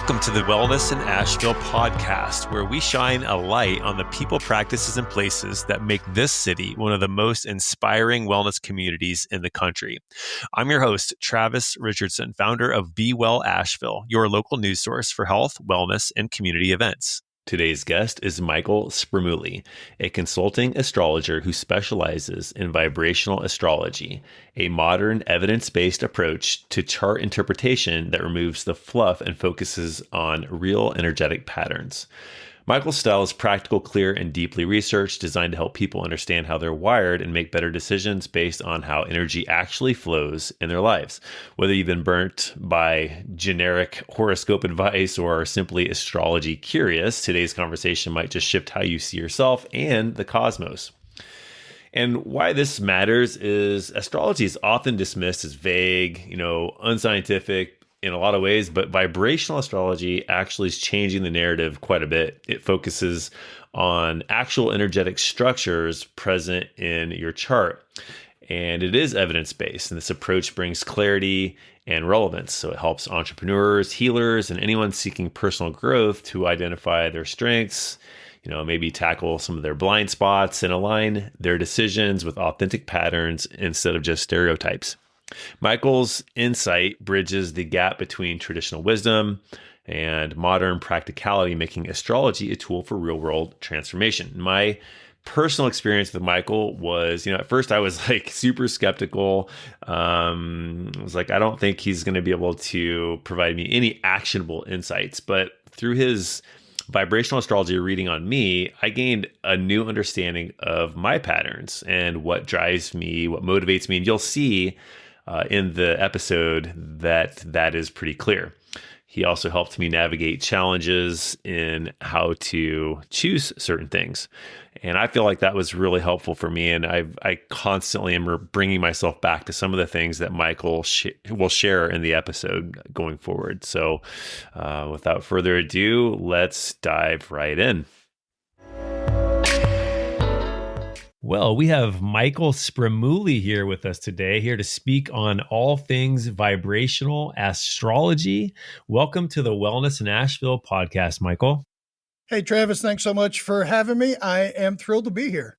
Welcome to the Wellness in Asheville Podcast, where we shine a light on the people, practices, and places that make this city one of the most inspiring wellness communities in the country. I'm your host, Travis Richardson, founder of Be Well Asheville, your local news source for health, wellness, and community events. Today's guest is Michael Spremulli, a consulting astrologer who specializes in vibrational astrology, a modern evidence-based approach to chart interpretation that removes the fluff and focuses on real energetic patterns. Michael's style is practical, clear, and deeply researched, designed to help people understand how they're wired and make better decisions based on how energy actually flows in their lives. Whether you've been burnt by generic horoscope advice or are simply astrology curious, today's conversation might just shift how you see yourself and the cosmos. And why this matters is astrology is often dismissed as vague, unscientific, in a lot of ways, but vibrational astrology actually is changing the narrative quite a bit. It focuses on actual energetic structures present in your chart. And it is evidence-based, and this approach brings clarity and relevance. So it helps entrepreneurs, healers, and anyone seeking personal growth to identify their strengths, maybe tackle some of their blind spots and align their decisions with authentic patterns instead of just stereotypes. Michael's insight bridges the gap between traditional wisdom and modern practicality, making astrology a tool for real-world transformation. My personal experience with Michael was, at first I was super skeptical. I was like, I don't think he's going to be able to provide me any actionable insights. But through his vibrational astrology reading on me, I gained a new understanding of my patterns and what drives me, what motivates me. And you'll see in the episode that is pretty clear. He also helped me navigate challenges in how to choose certain things. And I feel like that was really helpful for me. And I constantly am bringing myself back to some of the things that Michael will share in the episode going forward. So without further ado, let's dive right in. Well, we have Michael Spremulli here with us today, here to speak on all things vibrational astrology. Welcome to the Wellness in Asheville podcast, Michael. Hey, Travis, thanks so much for having me. I am thrilled to be here.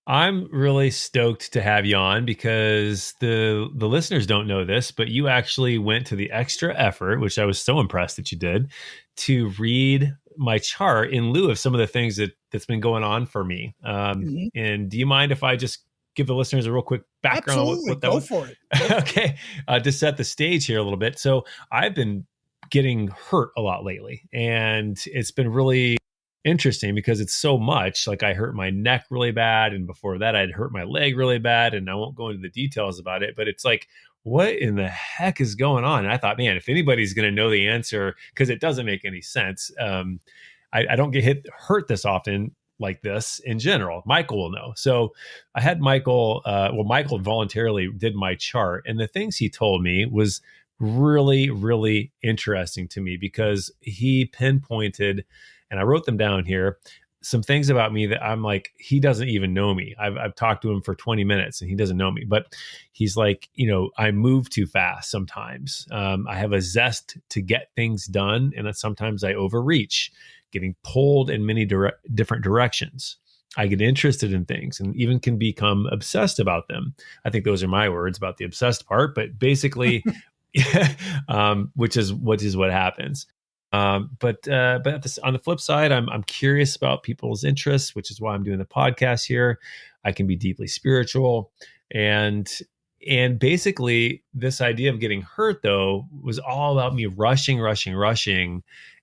I'm really stoked to have you on because the listeners don't know this, but you actually went to the extra effort, which I was so impressed that you did, to read my chart in lieu of some of the things that's been going on for me. And do you mind if I just give the listeners a real quick background? Absolutely. What that Go was? for it. Okay. To set the stage here a little bit. So I've been getting hurt a lot lately, and it's been really interesting because it's so much. Like I hurt my neck really bad, and before that I'd hurt my leg really bad, and I won't go into the details about it, but it's like, what in the heck is going on? And I thought, man, if anybody's going to know the answer, because it doesn't make any sense. I don't get hurt this often like this in general. Michael will know. So I had Michael voluntarily did my chart, and the things he told me was really, really interesting to me because he pinpointed, and I wrote them down here, some things about me that I'm like, he doesn't even know me. I've talked to him for 20 minutes and he doesn't know me, but he's like, I move too fast sometimes. I have a zest to get things done, and sometimes I overreach, getting pulled in many different directions. I get interested in things and even can become obsessed about them. I think those are my words about the obsessed part, but basically, which is what happens. But on the flip side, I'm curious about people's interests, which is why I'm doing the podcast here. I can be deeply spiritual, and basically this idea of getting hurt though was all about me rushing,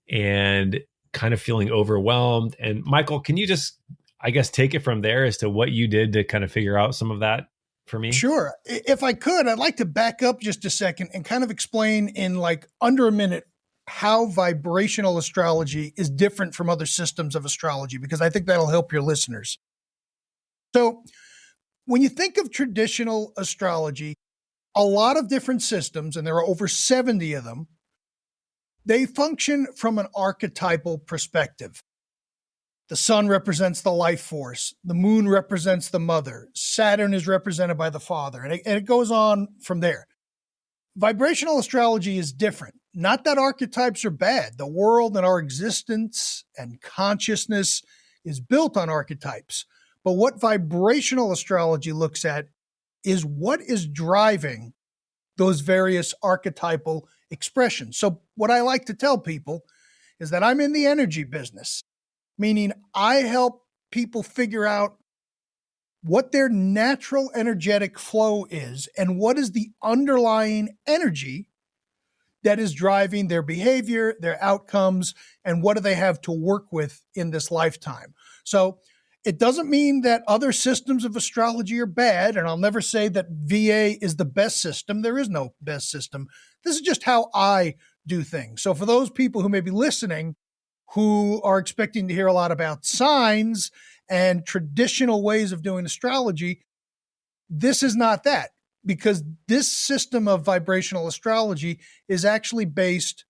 and kind of feeling overwhelmed. And Michael, can you just, I guess, take it from there as to what you did to kind of figure out some of that for me? Sure. If I could, I'd like to back up just a second and kind of explain in like under a minute how vibrational astrology is different from other systems of astrology, because I think that'll help your listeners. So when you think of traditional astrology, a lot of different systems, and there are over 70 of them, they function from an archetypal perspective. The sun represents the life force. The moon represents the mother. Saturn is represented by the father. And it goes on from there. Vibrational astrology is different. not that archetypes are bad. The world and our existence and consciousness is built on archetypes. But what vibrational astrology looks at is what is driving those various archetypal expressions. So what I like to tell people is that I'm in the energy business, meaning I help people figure out what their natural energetic flow is and what is the underlying energy that is driving their behavior, their outcomes, and what do they have to work with in this lifetime. So it doesn't mean that other systems of astrology are bad, and I'll never say that VA is the best system. There is no best system. This is just how I do things. So for those people who may be listening who are expecting to hear a lot about signs and traditional ways of doing astrology, this is not that, because this system of vibrational astrology is actually based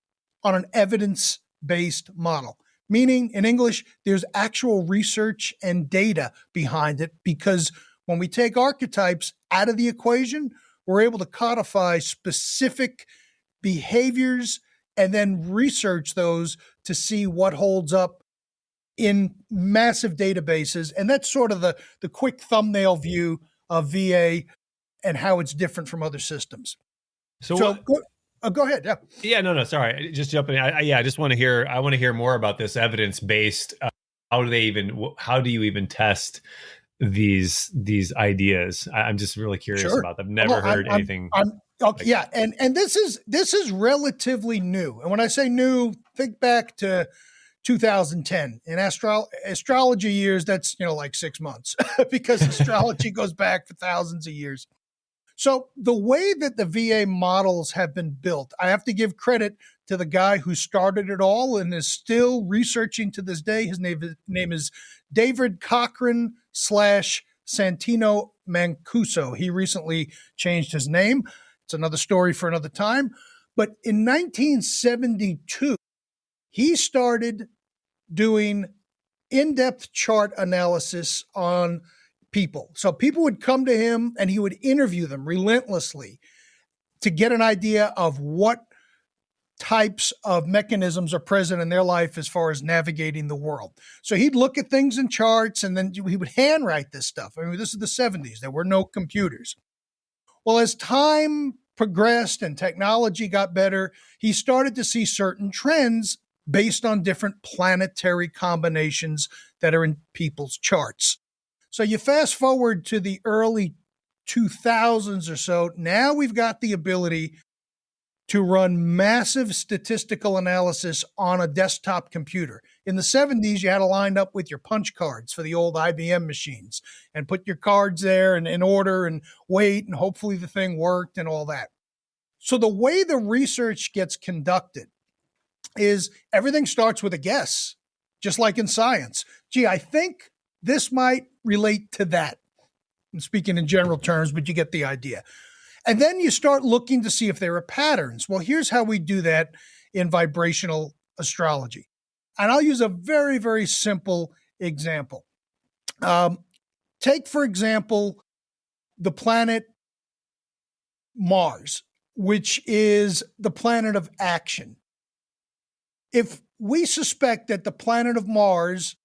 on an evidence-based model. Meaning, in English, there's actual research and data behind it, because when we take archetypes out of the equation, we're able to codify specific behaviors and then research those to see what holds up in massive databases. And that's sort of the quick thumbnail view of VA and how it's different from other systems. So go ahead. Yeah. Yeah. No. Sorry. Just jumping. I just want to hear. I want to hear more about this evidence-based. How do you even test these ideas? I'm just really curious about them. Never heard anything. Yeah. And this is relatively new. And when I say new, think back to 2010 in astrology years. That's, like 6 months because astrology goes back for thousands of years. So the way that the VA models have been built, I have to give credit to the guy who started it all and is still researching to this day. His name is David Cochran / Santino Mancuso. He recently changed his name. It's another story for another time. But in 1972, he started doing in-depth chart analysis on people. So people would come to him and he would interview them relentlessly to get an idea of what types of mechanisms are present in their life as far as navigating the world. So he'd look at things in charts and then he would handwrite this stuff. I mean, this is the 70s. There were no computers. Well, as time progressed and technology got better, he started to see certain trends based on different planetary combinations that are in people's charts. So you fast forward to the early 2000s or so, now we've got the ability to run massive statistical analysis on a desktop computer. In the 70s, you had to line up with your punch cards for the old IBM machines and put your cards there and in order and wait, and hopefully the thing worked and all that. So the way the research gets conducted is everything starts with a guess, just like in science. Gee, I think this might relate to that. I'm speaking in general terms, but you get the idea. And then you start looking to see if there are patterns. Well, here's how we do that in vibrational astrology. And I'll use a very, very simple example. Take, for example, the planet Mars, which is the planet of action. If we suspect that the planet of Mars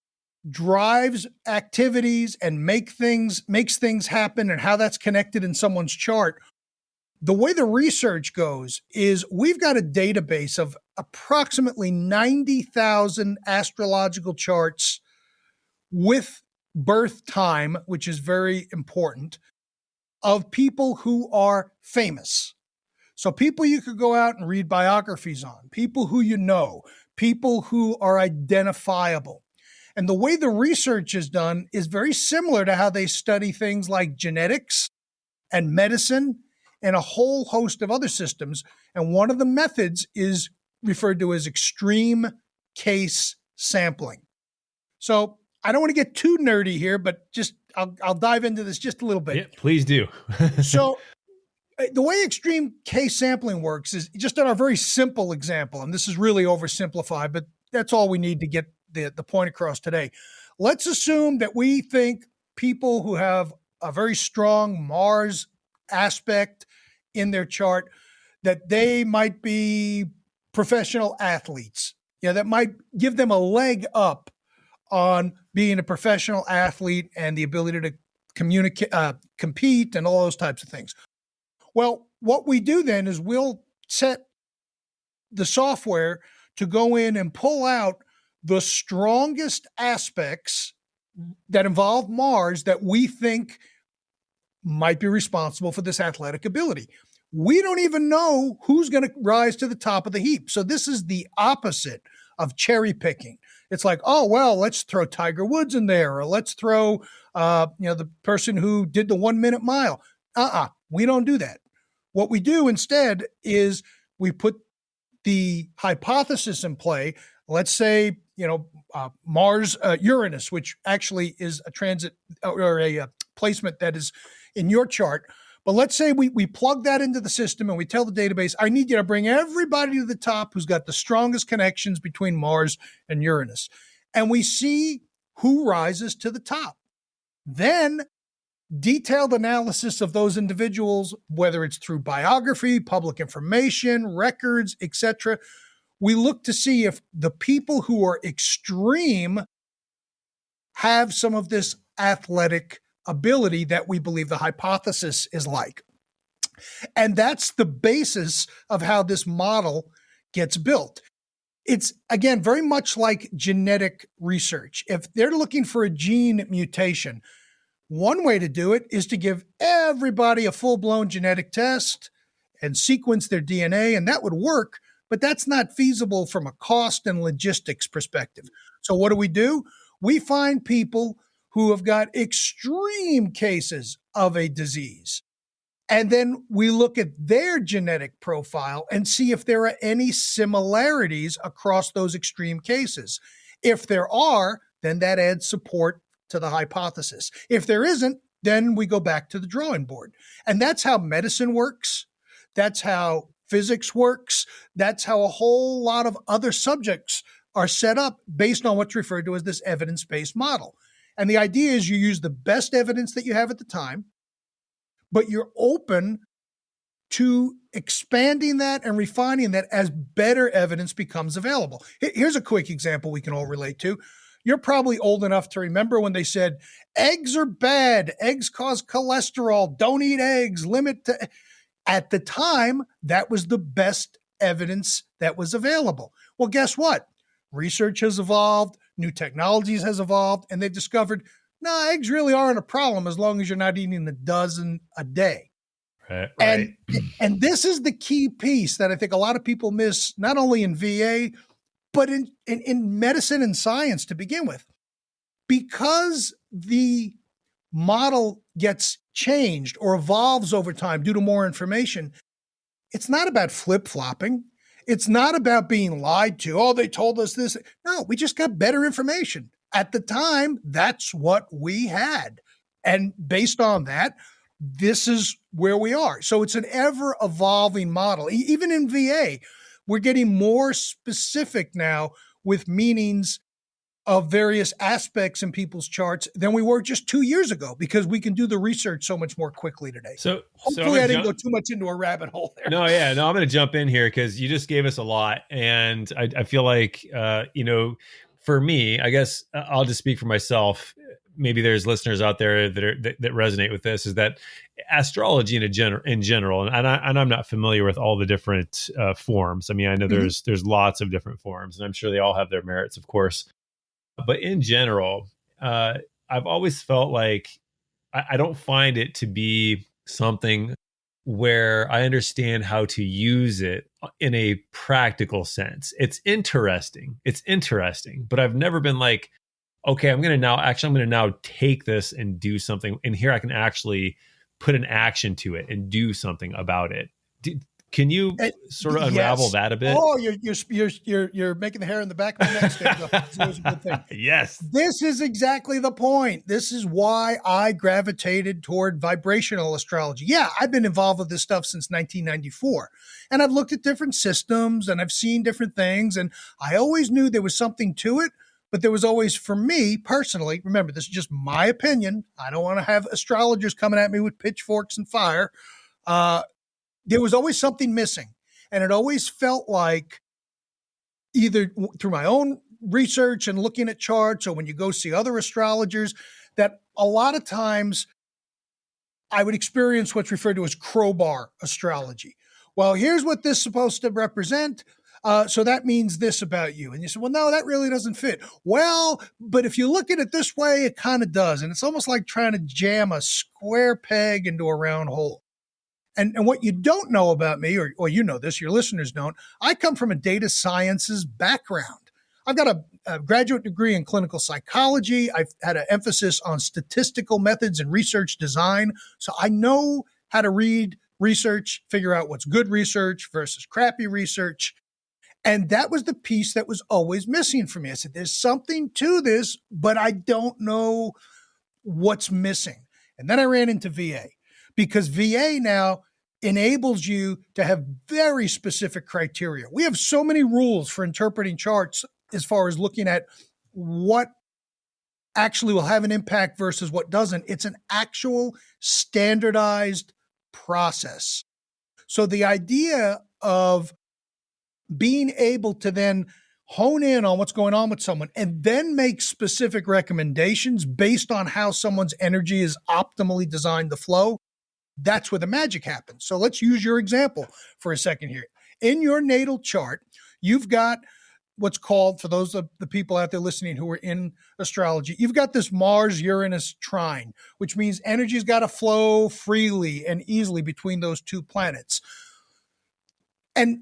drives activities and makes things happen and how that's connected in someone's chart, the way the research goes is we've got a database of approximately 90,000 astrological charts with birth time, which is very important, of people who are famous. So people you could go out and read biographies on, people who you know, people who are identifiable. And the way the research is done is very similar to how they study things like genetics and medicine and a whole host of other systems. And one of the methods is referred to as extreme case sampling. So I don't want to get too nerdy here, but I'll dive into this just a little bit. Yeah, please do. So the way extreme case sampling works is just on a very simple example, and this is really oversimplified, but that's all we need to get the point across today. Let's assume that we think people who have a very strong Mars aspect in their chart, that they might be professional athletes. That might give them a leg up on being a professional athlete and the ability to communicate, compete, and all those types of things. Well, what we do then is we'll set the software to go in and pull out the strongest aspects that involve Mars that we think might be responsible for this athletic ability. We don't even know who's going to rise to the top of the heap. So this is the opposite of cherry picking. It's like, oh, well, let's throw Tiger Woods in there, or let's throw, the person who did the 1 minute mile. We don't do that. What we do instead is we put the hypothesis in play. Let's say, Mars, Uranus, which actually is a transit or a placement that is in your chart. But let's say we plug that into the system and we tell the database, I need you to bring everybody to the top who's got the strongest connections between Mars and Uranus. And we see who rises to the top. Then detailed analysis of those individuals, whether it's through biography, public information, records, etc. We look to see if the people who are extreme have some of this athletic ability that we believe the hypothesis is like. And that's the basis of how this model gets built. It's, again, very much like genetic research. If they're looking for a gene mutation, one way to do it is to give everybody a full-blown genetic test and sequence their DNA, and that would work, but that's not feasible from a cost and logistics perspective. So what do? We find people who have got extreme cases of a disease. And then we look at their genetic profile and see if there are any similarities across those extreme cases. If there are, then that adds support to the hypothesis. If there isn't, then we go back to the drawing board. And that's how medicine works. That's how physics works. That's how a whole lot of other subjects are set up based on what's referred to as this evidence-based model. And the idea is you use the best evidence that you have at the time, but you're open to expanding that and refining that as better evidence becomes available. Here's a quick example we can all relate to. You're probably old enough to remember when they said, eggs are bad, eggs cause cholesterol, don't eat eggs, limit to... At the time, that was the best evidence that was available. Well, guess what? Research has evolved, new technologies has evolved, and they've discovered, no, eggs really aren't a problem as long as you're not eating a dozen a day. Right. And this is the key piece that I think a lot of people miss, not only in VA, but in medicine and science to begin with. Because the model gets changed or evolves over time due to more information, it's not about flip-flopping. It's not about being lied to. Oh, they told us this. No, we just got better information. At the time, that's what we had. And based on that, this is where we are. So it's an ever-evolving model. Even in VA, we're getting more specific now with meanings of various aspects in people's charts than we were just 2 years ago, because we can do the research so much more quickly today. So hopefully I didn't go too much into a rabbit hole there. No, I'm going to jump in here because you just gave us a lot. And I feel like, for me, I guess I'll just speak for myself. Maybe there's listeners out there that resonate with this, is that astrology in general, and I'm not familiar with all the different forms. I mean, I know there's lots of different forms, and I'm sure they all have their merits, of course. But in general, I've always felt like I don't find it to be something where I understand how to use it in a practical sense. It's interesting, but I've never been like, okay, I'm going to now take this and do something. And here I can actually put an action to it and do something about it. Can you sort of unravel that a bit? Oh, you're making the hair in the back of my neck stand up. It's always a good thing. Yes. This is exactly the point. This is why I gravitated toward vibrational astrology. Yeah, I've been involved with this stuff since 1994. And I've looked at different systems and I've seen different things. And I always knew there was something to it. But there was always, for me personally, remember, this is just my opinion. I don't want to have astrologers coming at me with pitchforks and fire. There was always something missing. And it always felt like either through my own research and looking at charts, or when you go see other astrologers, that a lot of times I would experience what's referred to as crowbar astrology. Well, here's what this is supposed to represent. So that means this about you. And you say, well, no, that really doesn't fit. Well, but if you look at it this way, it kind of does. And it's almost like trying to jam a square peg into a round hole. And what you don't know about me, or you know this, your listeners don't, I come from a data sciences background. I've got a graduate degree in clinical psychology. I've had an emphasis on statistical methods and research design. So I know how to read research, figure out what's good research versus crappy research. And that was the piece that was always missing for me. I said, there's something to this, but I don't know what's missing. And then I ran into VA, because VA now enables you to have very specific criteria. We have so many rules for interpreting charts as far as looking at what actually will have an impact versus what doesn't. It's an actual standardized process. So the idea of being able to then hone in on what's going on with someone and then make specific recommendations based on how someone's energy is optimally designed to flow, that's where the magic happens. So let's use your example for a second here. In your natal chart, you've got what's called, for those of the people out there listening who are in astrology, you've got this Mars-Uranus trine, which means energy's got to flow freely and easily between those two planets. And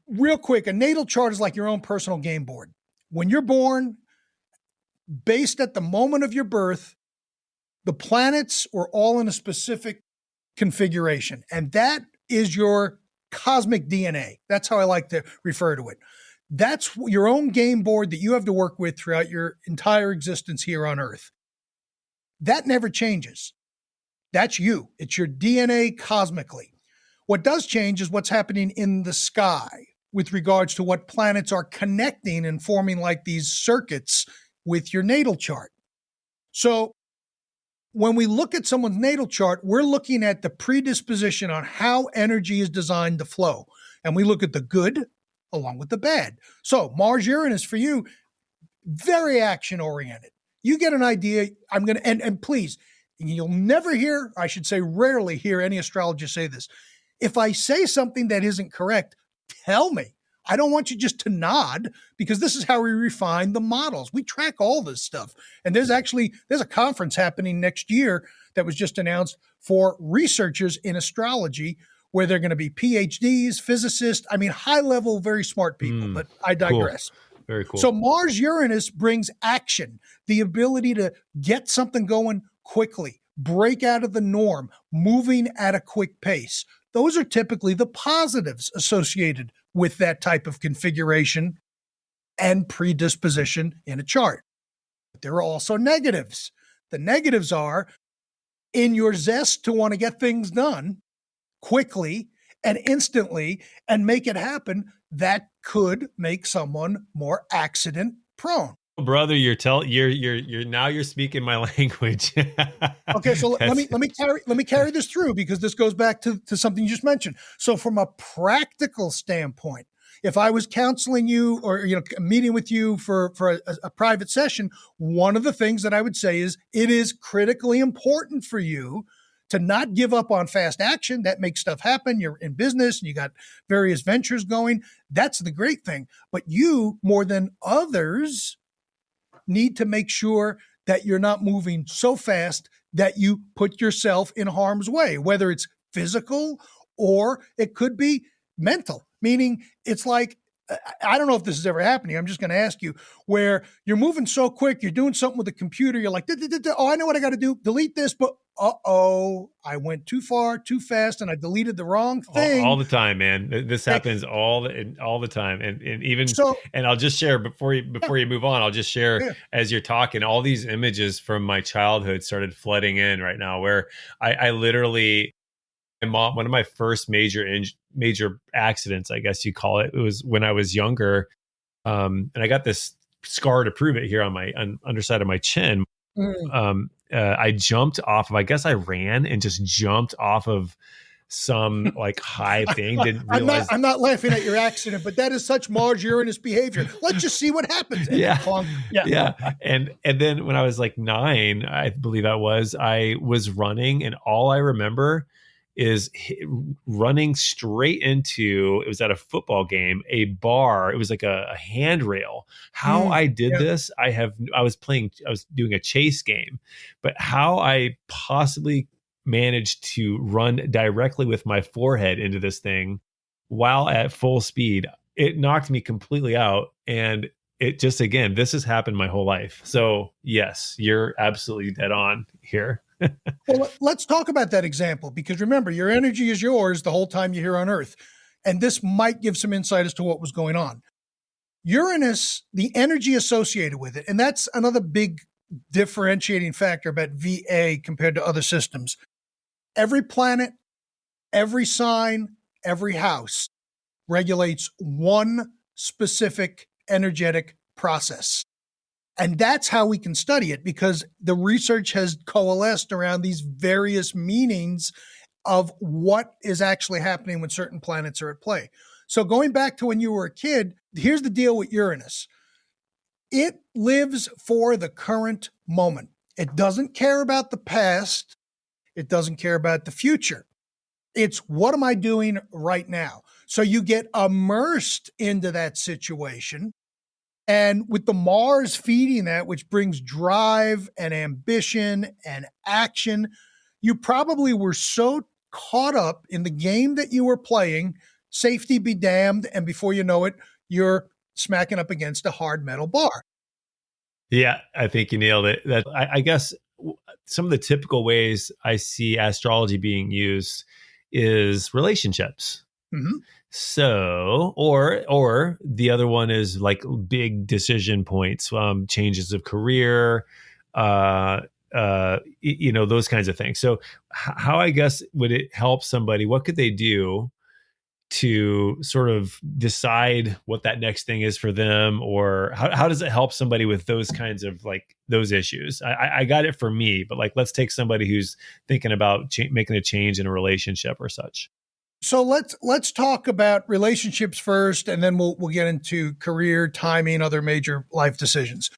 real quick, a natal chart is like your own personal game board. When you're born, based at the moment of your birth, the planets are all in a specific configuration, and that is your cosmic DNA. That's how I like to refer to it. That's your own game board that you have to work with throughout your entire existence here on Earth. That never changes. That's you. It's your DNA cosmically. What does change is what's happening in the sky with regards to what planets are connecting and forming like these circuits with your natal chart. So when we look at someone's natal chart, we're looking at the predisposition on how energy is designed to flow. And we look at the good along with the bad. So Mars-Uranus for you, very action-oriented. You get an idea, and please, you'll never hear, I should say rarely hear any astrologer say this. If I say something that isn't correct, tell me. I don't want you just to nod, because this is how we refine the models. We track all this stuff. And there's a conference happening next year that was just announced for researchers in astrology, where they're going to be PhDs, physicists, high level, very smart people, but I digress. Cool. Very cool. So Mars-Uranus brings action, the ability to get something going quickly, break out of the norm, moving at a quick pace. Those are typically the positives associated with that type of configuration and predisposition in a chart. But there are also negatives. The negatives are, in your zest to want to get things done quickly and instantly and make it happen, that could make someone more accident prone. Brother, you're speaking my language. Okay, so let me carry this through, because this goes back to something you just mentioned. So from a practical standpoint, if I was counseling you or meeting with you for a private session, one of the things that I would say is it is critically important for you to not give up on fast action. That makes stuff happen. You're in business and you got various ventures going. That's the great thing. But you, more than others, need to make sure that you're not moving so fast that you put yourself in harm's way, whether it's physical or it could be mental. Meaning it's like, I don't know if this is ever happening. I'm just going to ask you, where you're moving so quick, you're doing something with the computer. You're like, oh, I know what I got to do. Delete this, but I went too far, too fast, and I deleted the wrong thing. All the time, man. This happens all the time. And even so, and I'll just share before you move on. I'll just share as you're talking, all these images from my childhood started flooding in right now, where I literally. One of my first major accidents, I guess you call it, was when I was younger, and I got this scar to prove it here on my underside of my chin. I jumped off of, I guess I ran and just jumped off of some like high thing. Didn't I'm not, realize. I'm not laughing at your accident, but that is such Mars Uranus behavior. Let's just see what happens. And Yeah. clunk. Yeah. Yeah. And then when I was like 9, I believe I was running, and all I remember is running straight into, it was at a football game, a bar. It was like a handrail. How I did this, I was doing a chase game, but how I possibly managed to run directly with my forehead into this thing while at full speed, it knocked me completely out. And it just, again, this has happened my whole life. So yes, you're absolutely dead on here. Well, let's talk about that example, because remember, your energy is yours the whole time you're here on Earth. And this might give some insight as to what was going on. Uranus, the energy associated with it, and that's another big differentiating factor about VA compared to other systems. Every planet, every sign, every house regulates one specific energetic process. And that's how we can study it, because the research has coalesced around these various meanings of what is actually happening when certain planets are at play. So going back to when you were a kid, here's the deal with Uranus. It lives for the current moment. It doesn't care about the past. It doesn't care about the future. It's what am I doing right now? So you get immersed into that situation. And with the Mars feeding that, which brings drive and ambition and action, you probably were so caught up in the game that you were playing, safety be damned, and before you know it, you're smacking up against a hard metal bar. Yeah, I think you nailed it. That I guess some of the typical ways I see astrology being used is relationships. Mm-hmm. So, or the other one is like big decision points, changes of career, those kinds of things. So, how I guess would it help somebody? What could they do to sort of decide what that next thing is for them, or how does it help somebody with those kinds of like those issues? I got it for me, but like, let's take somebody who's thinking about making a change in a relationship or such. So let's talk about relationships first, and then we'll get into career, timing, other major life decisions.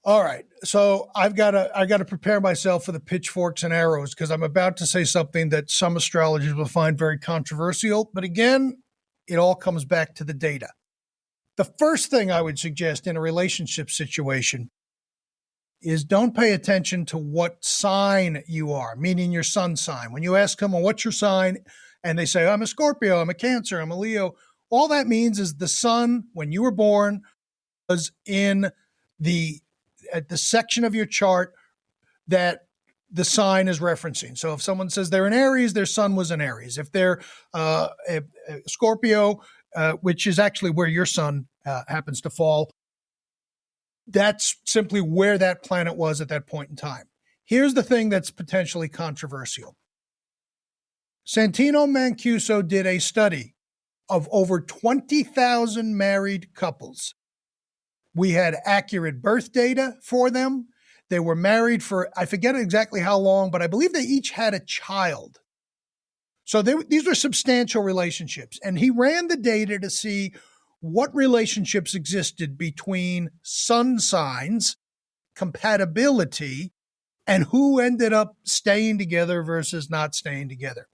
All right. So I've got to prepare myself for the pitchforks and arrows, because I'm about to say something that some astrologers will find very controversial. But again, it all comes back to the data. The first thing I would suggest in a relationship situation is don't pay attention to what sign you are, meaning your sun sign. When you ask someone, what's your sign? And they say, I'm a Scorpio, I'm a Cancer, I'm a Leo. All that means is the sun, when you were born, was in at the section of your chart that the sign is referencing. So if someone says they're an Aries, their sun was in Aries. If they're a Scorpio, which is actually where your sun happens to fall, that's simply where that planet was at that point in time. Here's the thing that's potentially controversial. Santino Mancuso did a study of over 20,000 married couples. We had accurate birth data for them. They were married for, I forget exactly how long, but I believe they each had a child. So these were substantial relationships. And he ran the data to see what relationships existed between sun signs, compatibility, and who ended up staying together versus not staying together.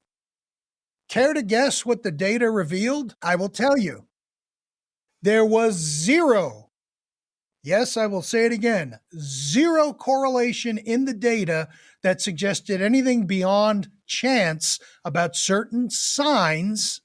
Care to guess what the data revealed? I will tell you. There was zero, yes, I will say it again, zero correlation in the data that suggested anything beyond chance about certain signs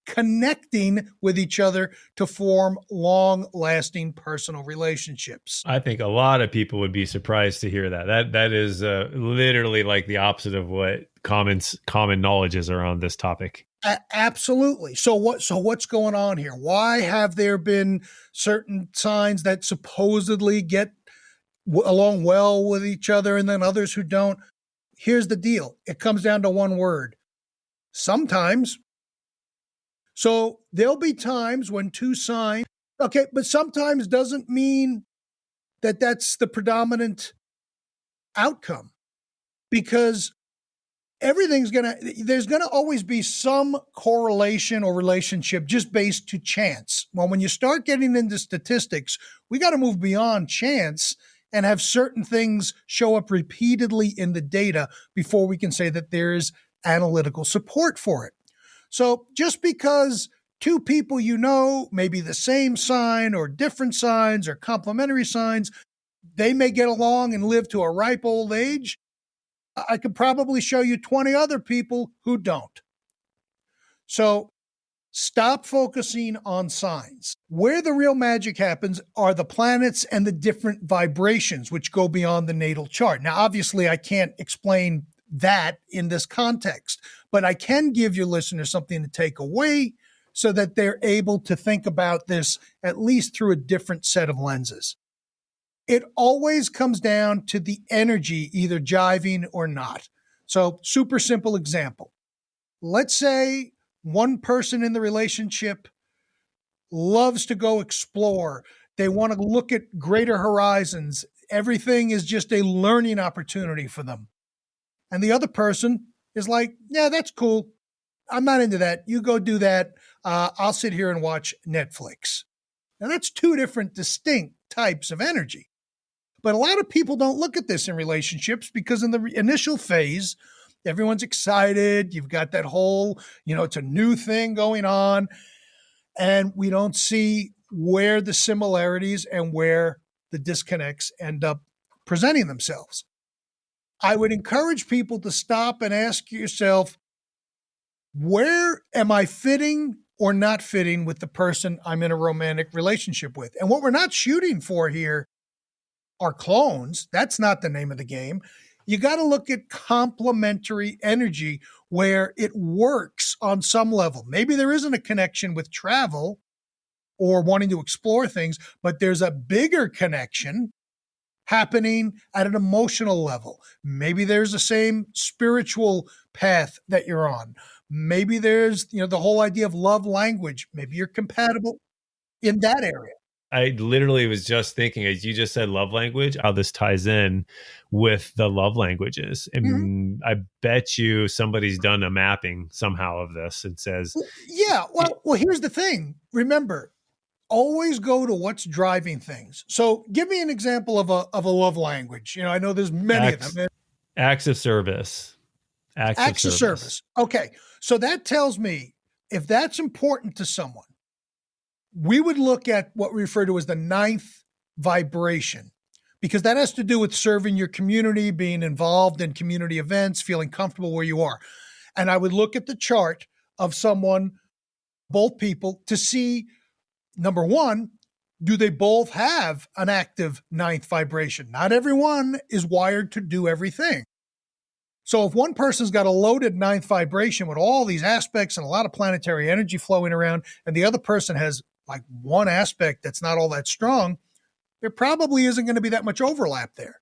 connecting with each other to form long-lasting personal relationships. I think a lot of people would be surprised to hear that. That is literally like the opposite of what common knowledge is around this topic. Absolutely. So what's going on here? Why have there been certain signs that supposedly get along well with each other and then others who don't? Here's the deal. It comes down to one word. Sometimes. So there'll be times when two signs, okay, but sometimes doesn't mean that that's the predominant outcome, because there's gonna always be some correlation or relationship just based to chance. Well, when you start getting into statistics, we got to move beyond chance and have certain things show up repeatedly in the data before we can say that there's analytical support for it. So just because two people maybe the same sign or different signs or complementary signs, they may get along and live to a ripe old age. I could probably show you 20 other people who don't. So stop focusing on signs. Where the real magic happens are the planets and the different vibrations, which go beyond the natal chart. Now, obviously, I can't explain that in this context, but I can give your listeners something to take away so that they're able to think about this at least through a different set of lenses. It always comes down to the energy either jiving or not. So, super simple example. Let's say one person in the relationship loves to go explore. They want to look at greater horizons. Everything is just a learning opportunity for them. And the other person is like, yeah, that's cool. I'm not into that. You go do that. I'll sit here and watch Netflix. Now, that's two different distinct types of energy. But a lot of people don't look at this in relationships because in the initial phase, everyone's excited. You've got that whole, it's a new thing going on. And we don't see where the similarities and where the disconnects end up presenting themselves. I would encourage people to stop and ask yourself, where am I fitting or not fitting with the person I'm in a romantic relationship with? And what we're not shooting for here are clones. That's not the name of the game. You got to look at complementary energy where it works on some level. Maybe there isn't a connection with travel or wanting to explore things, but there's a bigger connection happening at an emotional level. Maybe there's the same spiritual path that you're on. Maybe there's, the whole idea of love language. Maybe you're compatible in that area. I literally was just thinking, as you just said, love language, how this ties in with the love languages. And I bet you somebody's done a mapping somehow of this and says, yeah, well, here's the thing. Remember, always go to what's driving things. So give me an example of a love language. I know there's many of them. Acts of service. Acts of service. Okay. So that tells me if that's important to someone, we would look at what we refer to as the ninth vibration, because that has to do with serving your community, being involved in community events, feeling comfortable where you are. And I would look at the chart of someone, both people, to see, number one, do they both have an active ninth vibration? Not everyone is wired to do everything. So if one person's got a loaded ninth vibration with all these aspects and a lot of planetary energy flowing around, and the other person has like one aspect that's not all that strong, there probably isn't going to be that much overlap there.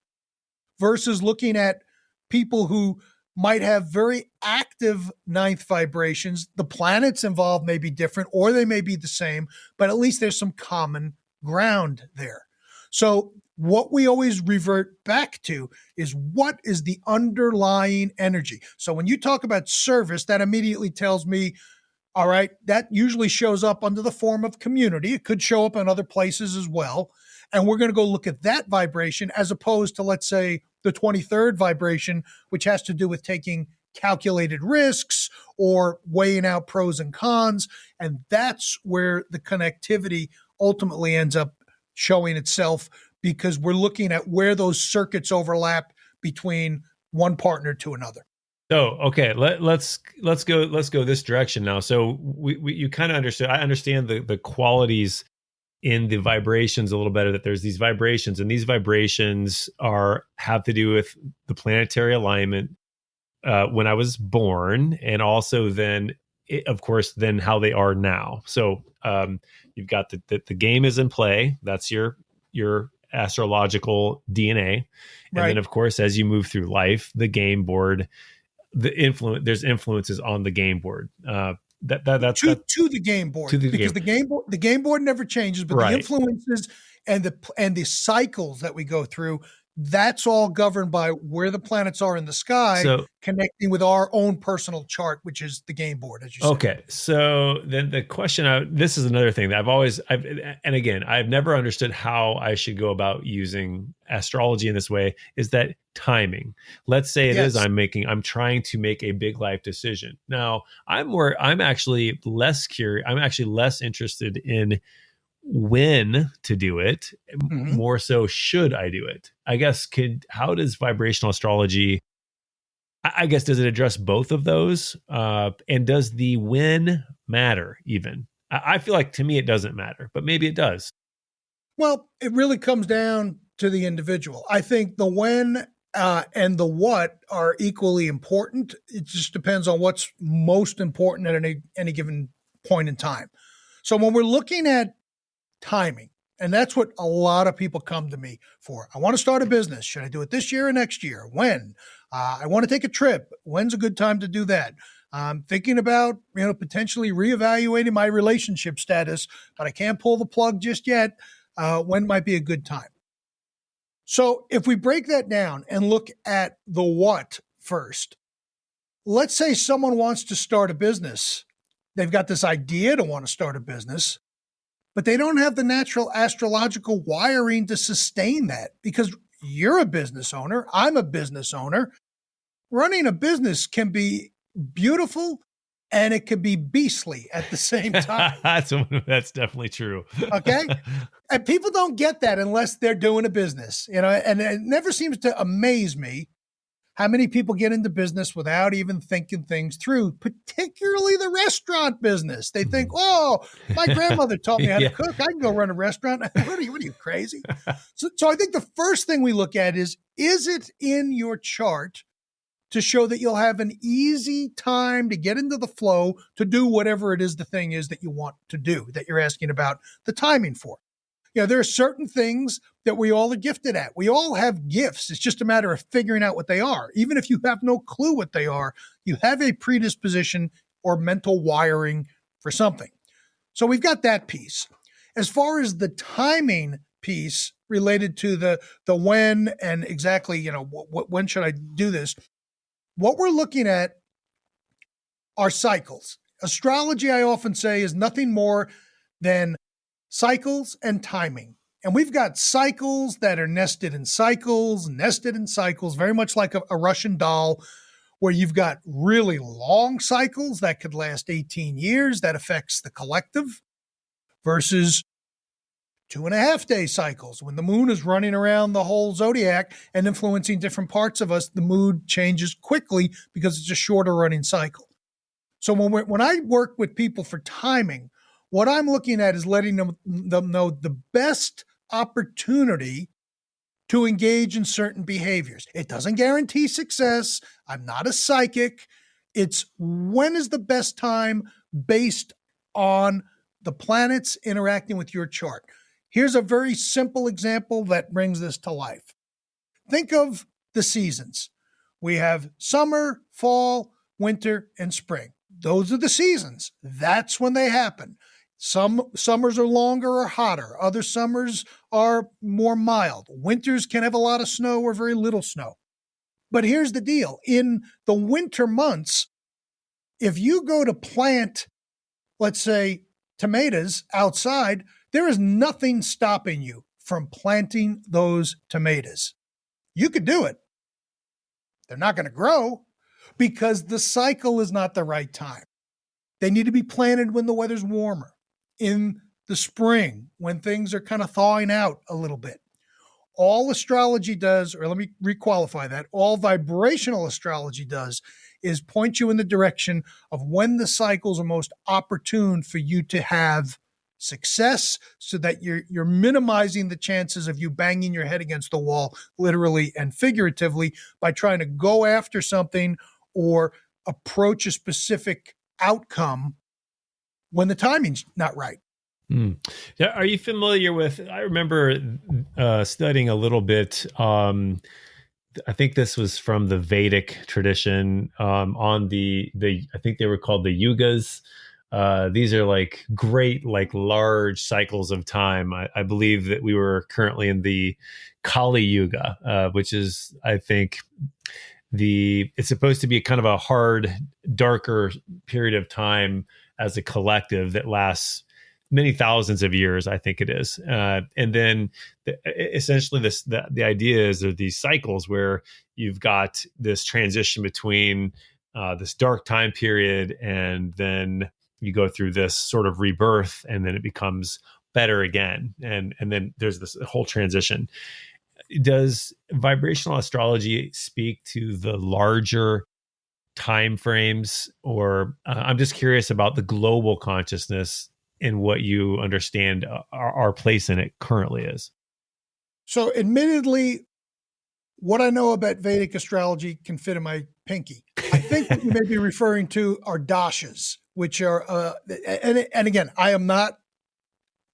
Versus looking at people who might have very active ninth vibrations. The planets involved may be different or they may be the same, but at least there's some common ground there. So what we always revert back to is what is the underlying energy. So when you talk about service, that immediately tells me, all right, that usually shows up under the form of community. It could show up in other places as well. And we're going to go look at that vibration as opposed to, let's say, the 23rd vibration, which has to do with taking calculated risks or weighing out pros and cons. And that's where the connectivity ultimately ends up showing itself, because we're looking at where those circuits overlap between one partner to another. So, okay, let's go this direction now. So you kind of understood. I understand the qualities in the vibrations a little better, that there's these vibrations, and these vibrations have to do with the planetary alignment when I was born, and also then, of course, then how they are now. So you've got the game is in play. That's your astrological DNA. And right. Then, of course, as you move through life, the game board, there's influences on the game board. That's to the game board, because the game board never changes, but right. The influences and the cycles that we go through That's all governed by where the planets are in the sky, So, connecting with our own personal chart, which is the game board, as you said. okay. So then the question, this is another thing that and again, I've never understood how I should go about using astrology in this way, is that timing. Let's say it is, Yes. I'm trying to make a big life decision. Now I'm actually less curious. I'm actually less interested in when to do it, Mhm. more so should I do it. I guess how does vibrational astrology, I guess, does it address both of those? And does the when matter even? I feel like to me it doesn't matter, but maybe it does. Well, it really comes down to the individual. I think the when and the what are equally important. It just depends on what's most important at any given point in time. So when we're looking at timing, and that's what a lot of people come to me for. I want to start a business. Should I do it this year or next year? When? I want to take a trip. When's a good time to do that? I'm thinking about, potentially reevaluating my relationship status, but I can't pull the plug just yet. When might be a good time? So if we break that down and look at the what first, let's say someone wants to start a business. They've got this idea to want to start a business, but they don't have the natural astrological wiring to sustain that, because you're a business owner. I'm a business owner. Running a business can be beautiful and it can be beastly at the same time. That's definitely true. Okay. And people don't get that unless they're doing a business, and it never seems to amaze me how many people get into business without even thinking things through, particularly the restaurant business. They think, oh, my grandmother taught me how to cook. I can go run a restaurant. What are you crazy? So I think the first thing we look at is it in your chart to show that you'll have an easy time to get into the flow to do whatever it is the thing is that you want to do, that you're asking about the timing for. There are certain things that we all are gifted at. We all have gifts. It's just a matter of figuring out what they are. Even if you have no clue what they are, you have a predisposition or mental wiring for something. So we've got that piece. As far as the timing piece related to the when and exactly, when should I do this? What we're looking at are cycles. Astrology, I often say, is nothing more than cycles and timing. And we've got cycles that are nested in cycles, very much like a Russian doll, where you've got really long cycles that could last 18 years. That affects the collective, versus 2.5-day cycles. When the moon is running around the whole zodiac and influencing different parts of us, the mood changes quickly because it's a shorter running cycle. So when I work with people for timing, what I'm looking at is letting them know the best opportunity to engage in certain behaviors. It doesn't guarantee success. I'm not a psychic. It's when is the best time based on the planets interacting with your chart. Here's a very simple example that brings this to life. Think of the seasons. We have summer, fall, winter, and spring. Those are the seasons. That's when they happen. Some summers are longer or hotter. Other summers are more mild. Winters can have a lot of snow or very little snow. But here's the deal. In the winter months, if you go to plant, let's say, tomatoes outside, there is nothing stopping you from planting those tomatoes. You could do it. They're not going to grow because the cycle is not the right time. They need to be planted when the weather's warmer, in the spring, when things are kind of thawing out a little bit. All astrology does, or let me requalify that, all vibrational astrology does is point you in the direction of when the cycles are most opportune for you to have success, so that you're minimizing the chances of you banging your head against the wall, literally and figuratively, by trying to go after something or approach a specific outcome when the timing's not right. Yeah, are you familiar with, I remember studying a little bit, I think this was from the Vedic tradition, on the I think they were called the yugas. These are like great, like large cycles of time. I believe that we were currently in the Kali Yuga, which is, I think, it's supposed to be kind of a hard, darker period of time as a collective that lasts many thousands of years, I think it is. And then essentially the idea is there are these cycles where you've got this transition between this dark time period, and then you go through this sort of rebirth, and then it becomes better again. And then there's this whole transition. Does vibrational astrology speak to the larger time frames, or I'm just curious about the global consciousness and what you understand our place in it currently is? So admittedly, what I know about Vedic astrology can fit in my pinky. I think what you may be referring to are dashas, which are, and again, I am not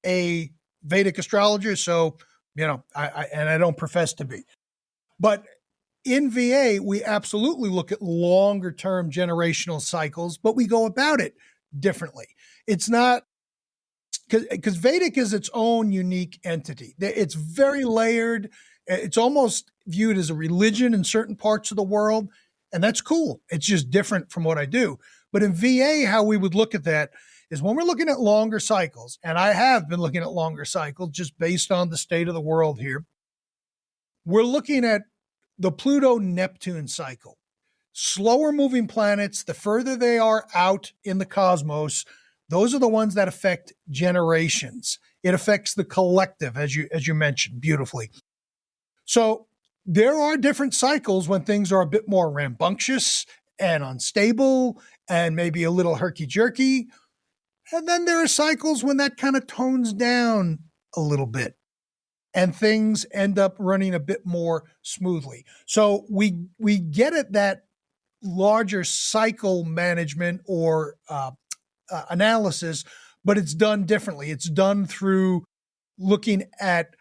a Vedic astrologer, so, I don't profess to be. But in VA, we absolutely look at longer term generational cycles, but we go about it differently. It's not, because Vedic is its own unique entity. It's very layered. It's almost viewed as a religion in certain parts of the world, and that's cool. It's just different from what I do. But in VA, how we would look at that is when we're looking at longer cycles, and I have been looking at longer cycles just based on the state of the world here, we're looking at the Pluto-Neptune cycle. Slower moving planets, the further they are out in the cosmos, those are the ones that affect generations. It affects the collective, as you mentioned beautifully. So there are different cycles when things are a bit more rambunctious and unstable and maybe a little herky-jerky. And then there are cycles when that kind of tones down a little bit and things end up running a bit more smoothly. So we get at that larger cycle management or analysis, but it's done differently. It's done through looking at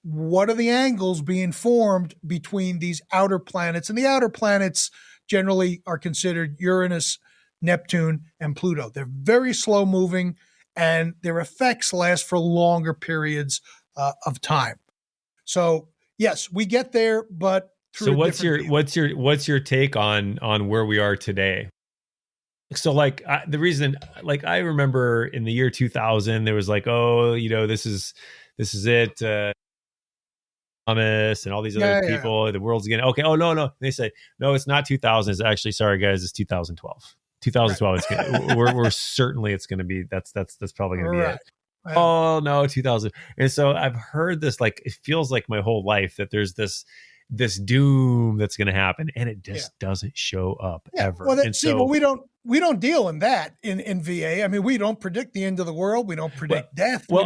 what are the angles being formed between these outer planets. And the outer planets generally are considered Uranus, Neptune, and Pluto. They're very slow moving, and their effects last for longer periods of time. So yes, we get there, but through what's your take on where we are today? So the reason, I remember in the year 2000, there was this is it. Thomas and all these other people, the world's again. Okay. Oh, no. They say, no, it's not 2000. It's actually, sorry guys, it's 2012. 2012. Right. It's gonna, we're certainly it's going to be, that's probably going to be it. Right. Oh no, 2000. And so I've heard this, it feels like my whole life that there's this doom that's going to happen, and it just doesn't show up ever. Well, we don't deal in that in VA. I mean, we don't predict the end of the world. We don't predict death. Well,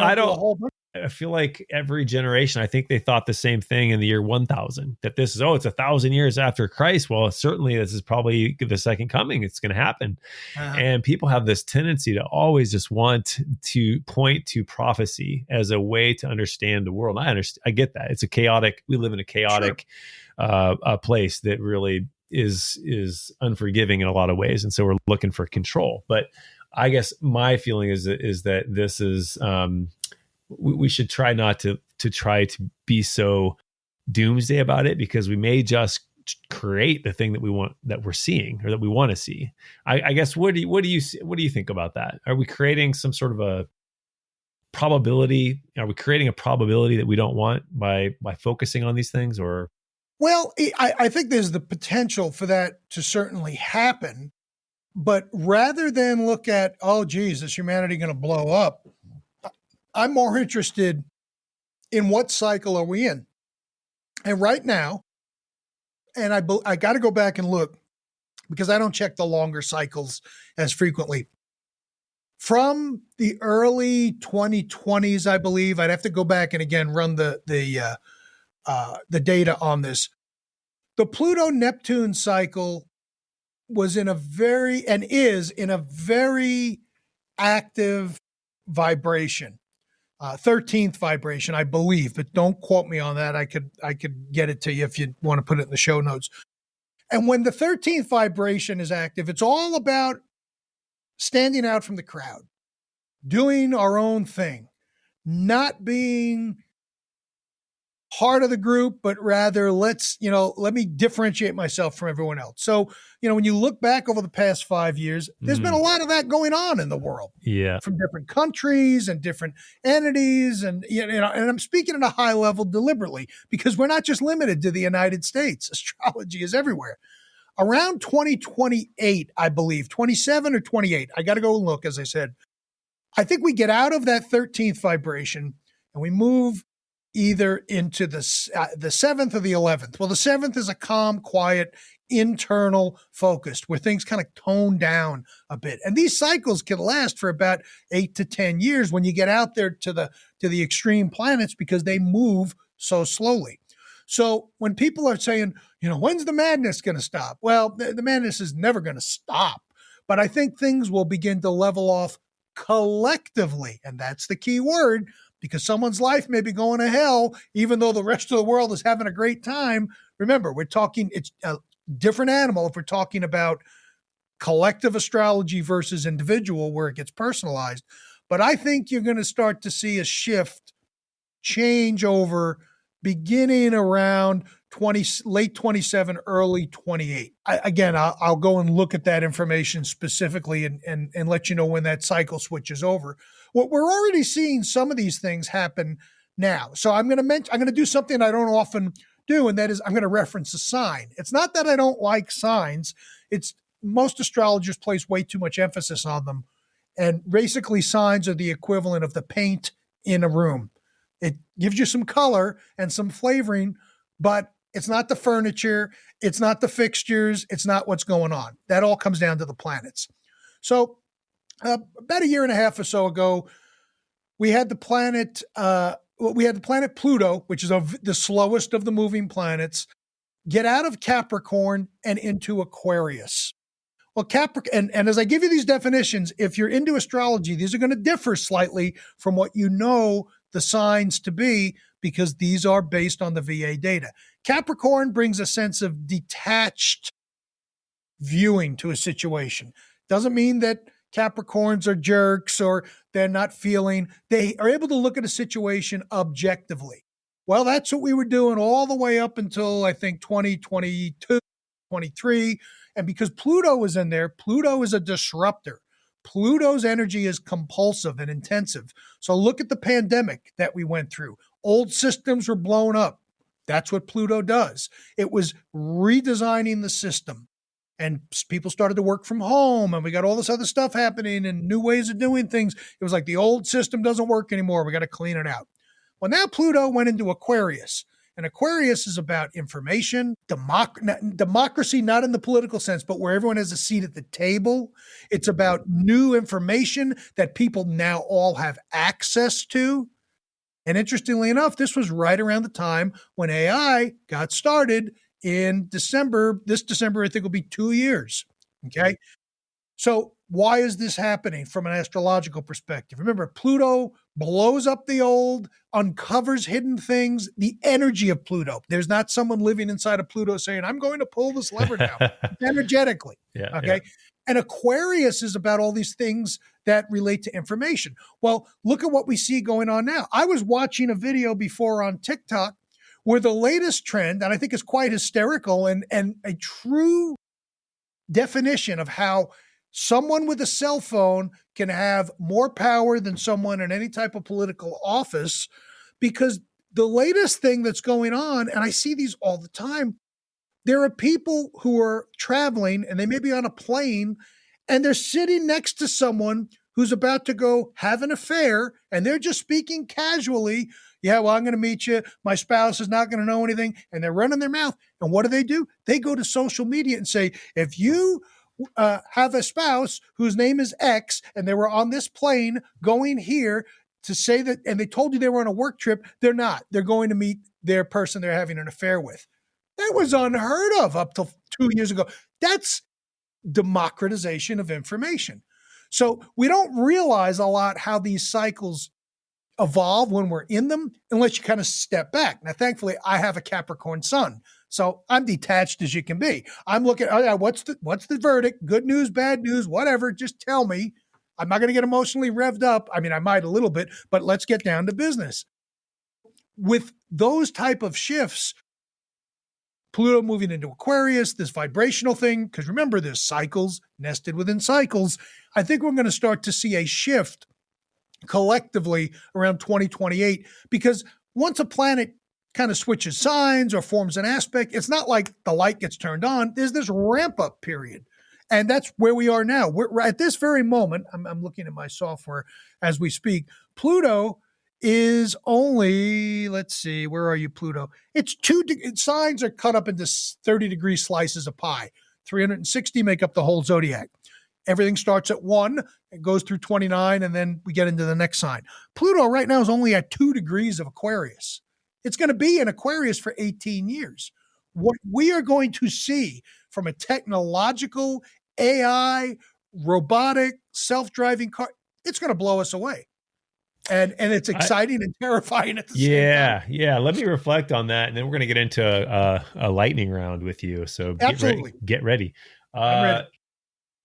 I feel like every generation, I think they thought the same thing in the year 1000, that this is, it's 1,000 years after Christ. Well, certainly this is probably the second coming. It's going to happen. And people have this tendency to always just want to point to prophecy as a way to understand the world. I get that. It's we live in a chaotic place that really is unforgiving in a lot of ways. And so we're looking for control. But I guess my feeling is that this is, we should try not to try to be so doomsday about it, because we may just create the thing that we want, that we're seeing, or that we want to see. I guess what do you think about that? Are we creating some sort of a probability? Are we creating a probability that we don't want by focusing on these things? Or well, I think there's the potential for that to certainly happen, but rather than look at, oh geez, is humanity going to blow up? I'm more interested in what cycle are we in. And right now, and I got to go back and look because I don't check the longer cycles as frequently. From the early 2020s, I believe, I'd have to go back and again run the data on this. The Pluto-Neptune cycle is in a very active vibration. 13th vibration, I believe, but don't quote me on that. I could get it to you if you want to put it in the show notes. And when the 13th vibration is active, it's all about standing out from the crowd, doing our own thing, not being part of the group, but rather let me differentiate myself from everyone else. So, when you look back over the past 5 years, there's been a lot of that going on in the world. Yeah. From different countries and different entities. And, and I'm speaking at a high level deliberately because we're not just limited to the United States. Astrology is everywhere. Around 2028, I believe, 27 or 28, I got to go and look, as I said. I think we get out of that 13th vibration and we move either into the 7th or the 11th. Well, the 7th is a calm, quiet, internal focused where things kind of tone down a bit. And these cycles can last for about 8 to 10 years when you get out there to the extreme planets because they move so slowly. So when people are saying, when's the madness going to stop? Well, the madness is never going to stop. But I think things will begin to level off collectively. And that's the key word, because someone's life may be going to hell, even though the rest of the world is having a great time. Remember, it's a different animal if we're talking about collective astrology versus individual, where it gets personalized. But I think you're going to start to see a shift change over beginning around late 27, early 28. I'll go and look at that information specifically and let you know when that cycle switches over. What we're already seeing some of these things happen now. So I'm going to do something I don't often do, and that is I'm going to reference a sign. It's not that I don't like signs. It's most astrologers place way too much emphasis on them. And basically signs are the equivalent of the paint in a room. It gives you some color and some flavoring, but it's not the furniture. It's not the fixtures. It's not what's going on. That all comes down to the planets. So about a year and a half or so ago, we had the planet Pluto, which is the slowest of the moving planets, get out of Capricorn and into Aquarius. Well, Capricorn, and as I give you these definitions, if you're into astrology, these are going to differ slightly from what you know the signs to be, because these are based on the VA data. Capricorn brings a sense of detached viewing to a situation. Doesn't mean that Capricorns are jerks or they're not feeling. They are able to look at a situation objectively. Well, that's what we were doing all the way up until, I think, 2022, 23. And because Pluto was in there, Pluto is a disruptor. Pluto's energy is compulsive and intensive. So look at the pandemic that we went through. Old systems were blown up. That's what Pluto does. It was redesigning the system. And people started to work from home, and we got all this other stuff happening and new ways of doing things. It was like the old system doesn't work anymore. We got to clean it out. Well, now Pluto went into Aquarius. And Aquarius is about information, democracy, not in the political sense, but where everyone has a seat at the table. It's about new information that people now all have access to. And interestingly enough, this was right around the time when AI got started in December. This December, I think, will be 2 years. Okay. So why is this happening from an astrological perspective? Remember, Pluto blows up the old, uncovers hidden things, the energy of Pluto. There's not someone living inside of Pluto saying, I'm going to pull this lever now, energetically. Yeah. Okay. Yeah. And Aquarius is about all these things that relate to information. Well, look at what we see going on now. I was watching a video before on TikTok where the latest trend, and I think is quite hysterical and a true definition of how someone with a cell phone can have more power than someone in any type of political office, because the latest thing that's going on, and I see these all the time, there are people who are traveling and they may be on a plane and they're sitting next to someone who's about to go have an affair, and they're just speaking casually. Yeah, well, I'm going to meet you. My spouse is not going to know anything. And they're running their mouth. And what do? They go to social media and say, if you have a spouse whose name is X and they were on this plane going here to say that, and they told you they were on a work trip, they're not. They're going to meet their person they're having an affair with. That was unheard of up till 2 years ago. That's democratization of information. So we don't realize a lot how these cycles evolve when we're in them, unless you kind of step back. Now, thankfully, I have a Capricorn sun, so I'm detached as you can be. I'm looking, oh yeah, what's the verdict? Good news, bad news, whatever. Just tell me. I'm not going to get emotionally revved up. I mean, I might a little bit, but let's get down to business. with those type of shifts, Pluto moving into Aquarius, this vibrational thing, because remember, there's cycles nested within cycles. I think we're going to start to see a shift collectively around 2028, because once a planet kind of switches signs or forms an aspect, it's not like the light gets turned on. There's this ramp up period. And that's where we are now. We're at this very moment. I'm looking at my software as we speak. Pluto is only, let's see, where are you, Pluto? It's signs are cut up into 30-degree slices of pie. 360 make up the whole zodiac. Everything starts at 1, it goes through 29, and then we get into the next sign. Pluto right now is only at 2 degrees of Aquarius. It's going to be in Aquarius for 18 years. What we are going to see from a technological, AI, robotic, self-driving car, it's going to blow us away. And it's exciting and terrifying at the same time. Yeah. Let me reflect on that, and then we're going to get into a lightning round with you. So get ready. I'm ready.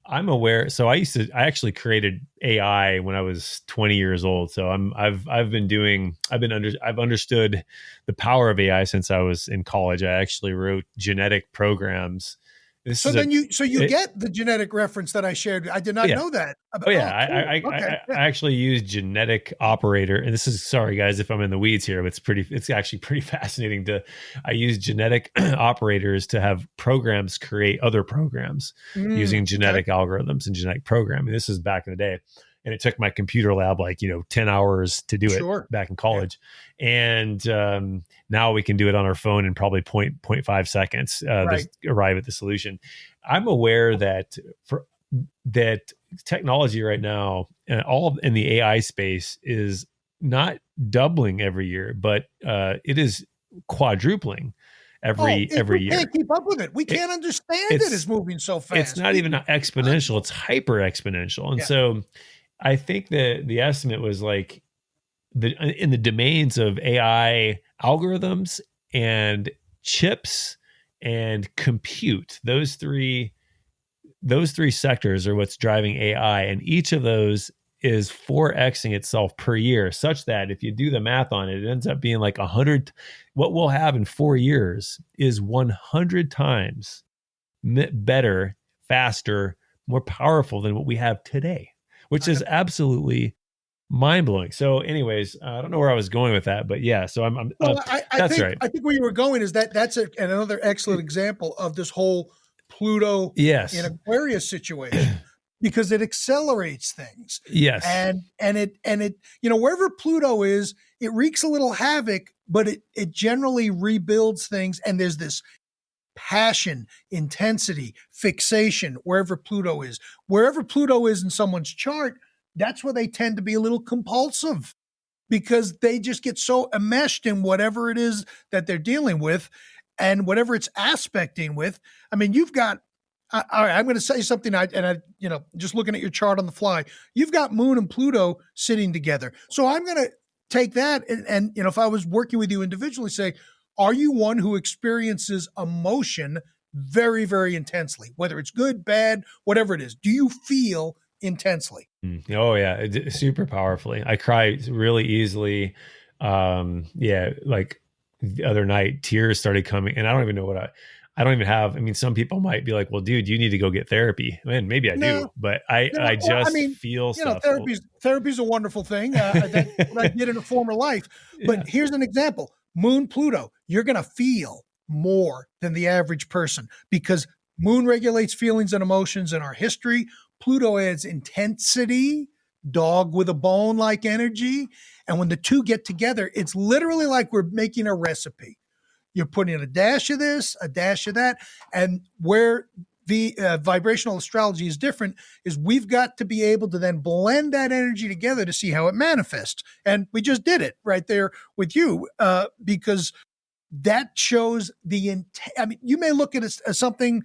I'm aware. So I actually created AI when I was 20 years old. So I've understood the power of AI since I was in college. I actually wrote genetic programs. You get the genetic reference that I shared. I did not know that. Cool. I actually use genetic operator, and this is, sorry guys if I'm in the weeds here, but it's actually pretty fascinating I use genetic operators to have programs create other programs using genetic algorithms and genetic programming. This is back in the day. And it took my computer lab 10 hours to do it back in college. Yeah. And now we can do it on our phone in probably 0.5 seconds to arrive at the solution. I'm aware that that technology right now, all in the AI space, is not doubling every year, but it is quadrupling every year. We can't keep up with it. We can't understand it is moving so fast. It's not even exponential. It's hyper exponential. And so I think the estimate was in the domains of AI algorithms and chips and compute. Those three sectors are what's driving AI, and each of those is 4xing itself per year, such that if you do the math on it, it ends up being 100. What we'll have in 4 years is 100 times better, faster, more powerful than what we have today, which is absolutely mind-blowing. So anyways, I don't know where I was going with that, but yeah, so that's right. I think where you were going is that's another excellent example of this whole Pluto in Aquarius situation, because it accelerates things. Yes. And it wherever Pluto is, it wreaks a little havoc, but it generally rebuilds things. And there's this passion, intensity, fixation, wherever Pluto is. Wherever Pluto is in someone's chart, that's where they tend to be a little compulsive, because they just get so enmeshed in whatever it is that they're dealing with and whatever it's aspecting with. I mean, you've got, all right, I'm going to say something, just looking at your chart on the fly, you've got Moon and Pluto sitting together. So I'm going to take that and if I was working with you individually, say, are you one who experiences emotion very, very intensely, whether it's good, bad, whatever it is? Do you feel intensely? Oh yeah, super powerfully. I cry really easily. Like the other night, tears started coming, and I don't even know I don't even have. I mean, some people might be like, "Well, dude, you need to go get therapy." Man, maybe I do, but I feel stuff. Therapy's a wonderful thing. That's what I did in a former life. But here's an example: Moon, Pluto. You're gonna feel more than the average person, because Moon regulates feelings and emotions in our history. Pluto adds intensity, dog with a bone like energy. And when the two get together, it's literally like we're making a recipe. You're putting a dash of this, a dash of that. And where the vibrational astrology is different is we've got to be able to then blend that energy together to see how it manifests. And we just did it right there with you, because that shows the intent. I mean, you may look at it as something,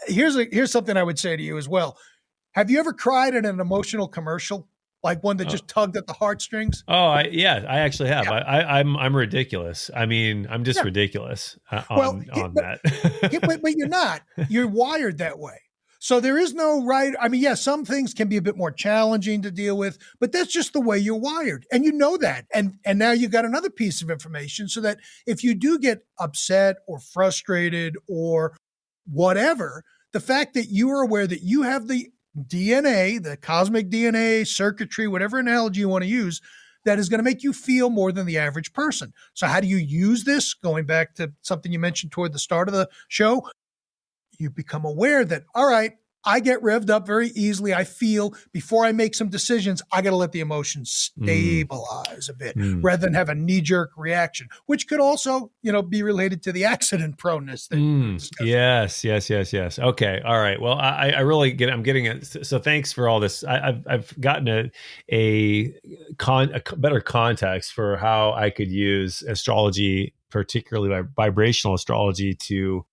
here's something I would say to you as well. Have you ever cried at an emotional commercial, like one that just tugged at the heartstrings? Oh, I actually have. Yeah. I'm ridiculous. I mean, I'm just ridiculous on that. but you're not. You're wired that way. So there is no right. I mean, yeah, some things can be a bit more challenging to deal with, but that's just the way you're wired. And you know that. And now you got another piece of information so that if you do get upset or frustrated or whatever, the fact that you are aware that you have the DNA, the cosmic DNA, circuitry, whatever analogy you want to use, that is going to make you feel more than the average person. So how do you use this? Going back to something you mentioned toward the start of the show, you become aware that, all right, I get revved up very easily. I feel before I make some decisions, I got to let the emotions stabilize a bit rather than have a knee-jerk reaction, which could also, be related to the accident proneness. Yes. Okay. All right. Well, I really I'm getting it. So thanks for all this. I've gotten a better context for how I could use astrology, particularly vibrational astrology, to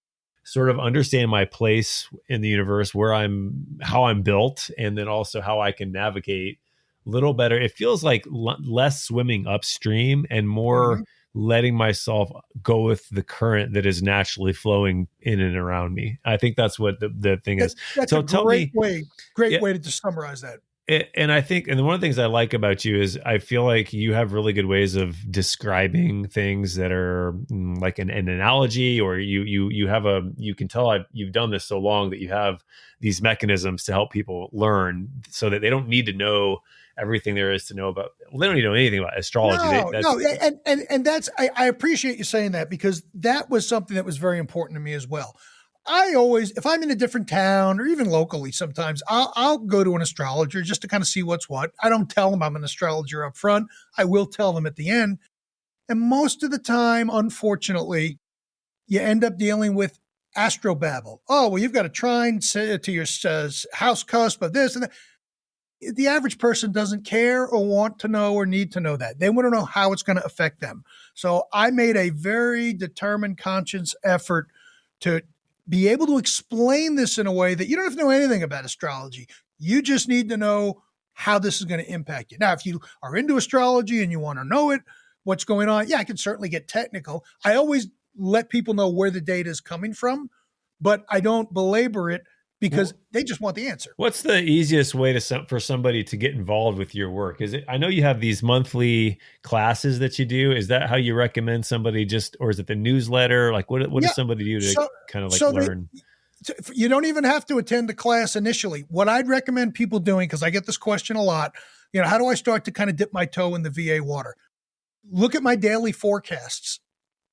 sort of understand my place in the universe, how I'm built, and then also how I can navigate a little better. It feels like less swimming upstream and more letting myself go with the current that is naturally flowing in and around me. I think that's what the thing is. That's so a great way to just summarize that. And I think, and one of the things I like about you is I feel like you have really good ways of describing things that are like an analogy, or you can tell you've done this so long that you have these mechanisms to help people learn so that they don't need to know everything there is to know about. Well, they don't need to know anything about astrology. And that's, I appreciate you saying that, because that was something that was very important to me as well. I always, if I'm in a different town or even locally, sometimes I'll go to an astrologer just to kind of see what's what. I don't tell them I'm an astrologer up front. I will tell them at the end. And most of the time, unfortunately, you end up dealing with astrobabble. Oh, well, you've got a trine to your house cusp of this and that. The average person doesn't care or want to know or need to know that. They want to know how it's going to affect them. So I made a very determined, conscious effort to be able to explain this in a way that you don't have to know anything about astrology. You just need to know how this is going to impact you. Now, if you are into astrology and you want to know what's going on, yeah, I can certainly get technical. I always let people know where the data is coming from, but I don't belabor it because they just want the answer. What's the easiest way for somebody to get involved with your work? I know you have these monthly classes that you do. Is that how you recommend somebody or is it the newsletter? Like what does somebody do to kind of learn? You don't even have to attend the class initially. What I'd recommend people doing, because I get this question a lot, how do I start to kind of dip my toe in the VA water? Look at my daily forecasts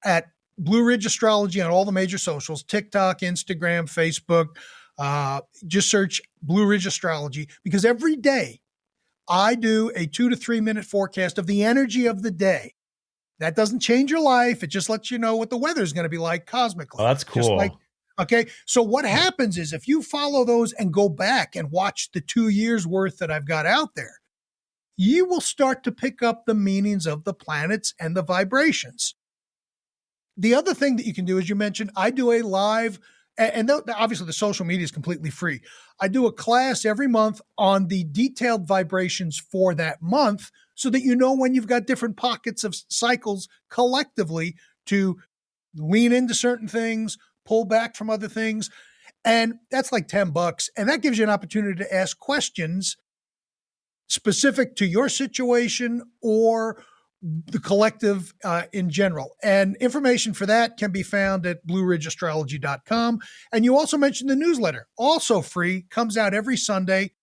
at Blue Ridge Astrology on all the major socials, TikTok, Instagram, Facebook. Just search Blue Ridge Astrology, because every day I do a 2 to 3 minute forecast of the energy of the day. That doesn't change your life. It just lets you know what the weather is going to be like cosmically. Oh, that's cool. Okay. So what happens is if you follow those and go back and watch the 2 years worth that I've got out there, you will start to pick up the meanings of the planets and the vibrations. The other thing that you can do, as you mentioned, I do a live, and obviously the social media is completely free. I do a class every month on the detailed vibrations for that month so that you know when you've got different pockets of cycles collectively to lean into certain things, pull back from other things. And that's like $10. And that gives you an opportunity to ask questions specific to your situation or the collective in general. And information for that can be found at blueridgeastrology.com. And you also mentioned the newsletter, also free, comes out every Sunday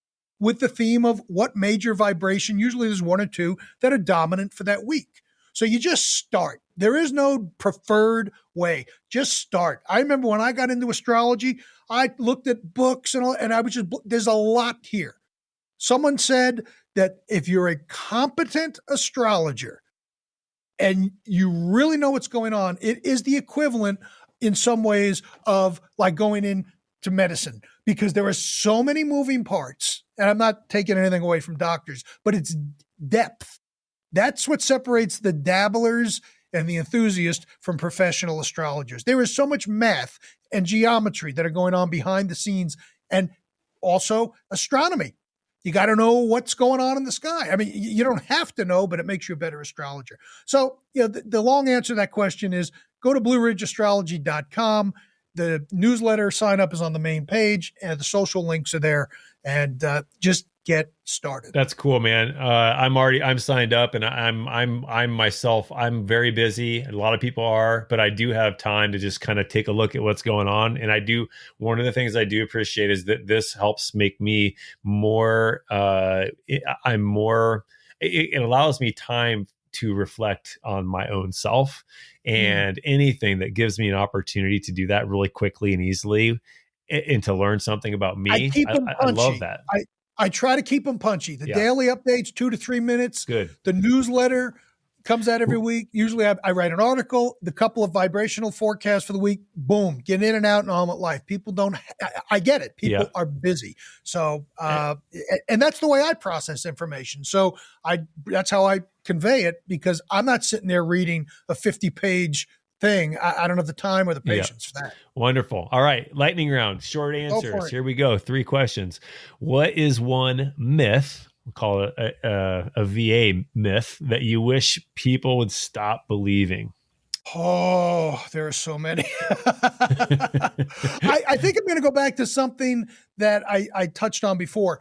with the theme of what major vibration, usually there's one or two, that are dominant for that week. So you just start. There is no preferred way. Just start. I remember when I got into astrology, I looked at books and I was there's a lot here. Someone said that if you're a competent astrologer and you really know what's going on, it is the equivalent in some ways of like going into medicine, because there are so many moving parts. And I'm not taking anything away from doctors, but it's depth. That's what separates the dabblers and the enthusiast from professional astrologers. There is so much math and geometry that are going on behind the scenes, and also astronomy. You got to know what's going on in the sky. I mean, you don't have to know, but it makes you a better astrologer. So, the long answer to that question is go to blueridgeastrology.com. the newsletter sign up is on the main page, and the social links are there. And just get started. That's cool, man. I'm signed up, and I'm myself. I'm very busy. A lot of people are, but I do have time to just kind of take a look at what's going on. And one of the things I do appreciate is that this helps make me more, it allows me time to reflect on my own self, and anything that gives me an opportunity to do that really quickly and easily and to learn something about me. I love that. I try to keep them punchy. The Yeah. daily updates, 2 to 3 minutes. Good. The newsletter comes out every week. Usually I write an article, the couple of vibrational forecasts for the week, boom, get in and out in all life. People don't, I get it. People are busy. So, and that's the way I process information. So that's how I convey it, because I'm not sitting there reading a 50-page thing. I don't have the time or the patience for that. Wonderful. All right. Lightning round, short answers. Here we go. 3 questions. What is one myth, we'll call it a VA myth, that you wish people would stop believing? Oh, there are so many. I think I'm going to go back to something that I touched on before.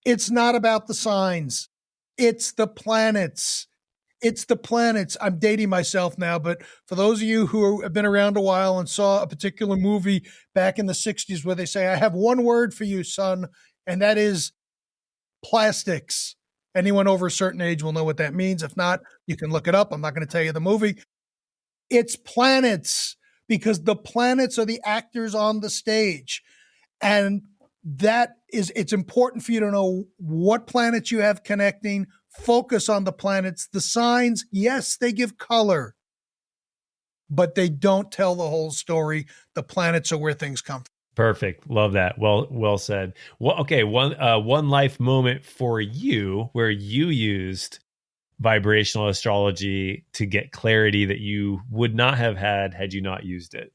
It's not about the signs. It's the planets. It's the planets. I'm dating myself now, but for those of you who have been around a while and saw a particular movie back in the 60s where they say, I have one word for you, son, and that is plastics. Anyone over a certain age will know what that means. If not, you can look it up. I'm not going to tell you the movie. It's planets, because the planets are the actors on the stage. And it's important for you to know what planets you have connecting. Focus on the planets. The signs, yes, they give color, but they don't tell the whole story. The planets are where things come from. Perfect. Love that. Well said. Well, okay. One life moment for you where you used vibrational astrology to get clarity that you would not have had you not used it.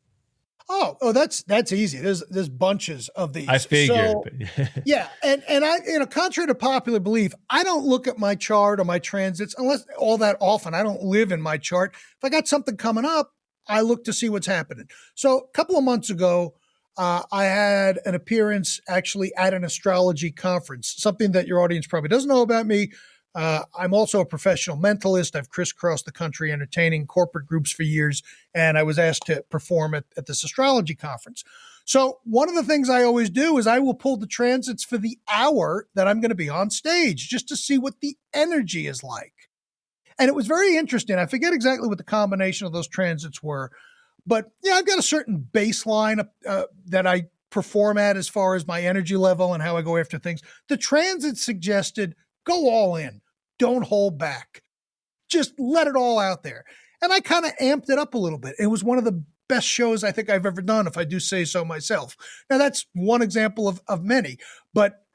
Oh, that's easy. There's bunches of these. I figured. So, yeah, and I, contrary to popular belief, I don't look at my chart or my transits unless all that often. I don't live in my chart. If I got something coming up, I look to see what's happening. So a couple of months ago, I had an appearance actually at an astrology conference, something that your audience probably doesn't know about me. I'm also a professional mentalist. I've crisscrossed the country entertaining corporate groups for years, and I was asked to perform at this astrology conference. So one of the things I always do is I will pull the transits for the hour that I'm going to be on stage just to see what the energy is like. And it was very interesting. I forget exactly what the combination of those transits were, but yeah, I've got a certain baseline that I perform at as far as my energy level and how I go after things. The transit suggested go all in. Don't hold back. Just let it all out there. And I kind of amped it up a little bit. It was one of the best shows I think I've ever done, if I do say so myself. Now, that's one example of many, but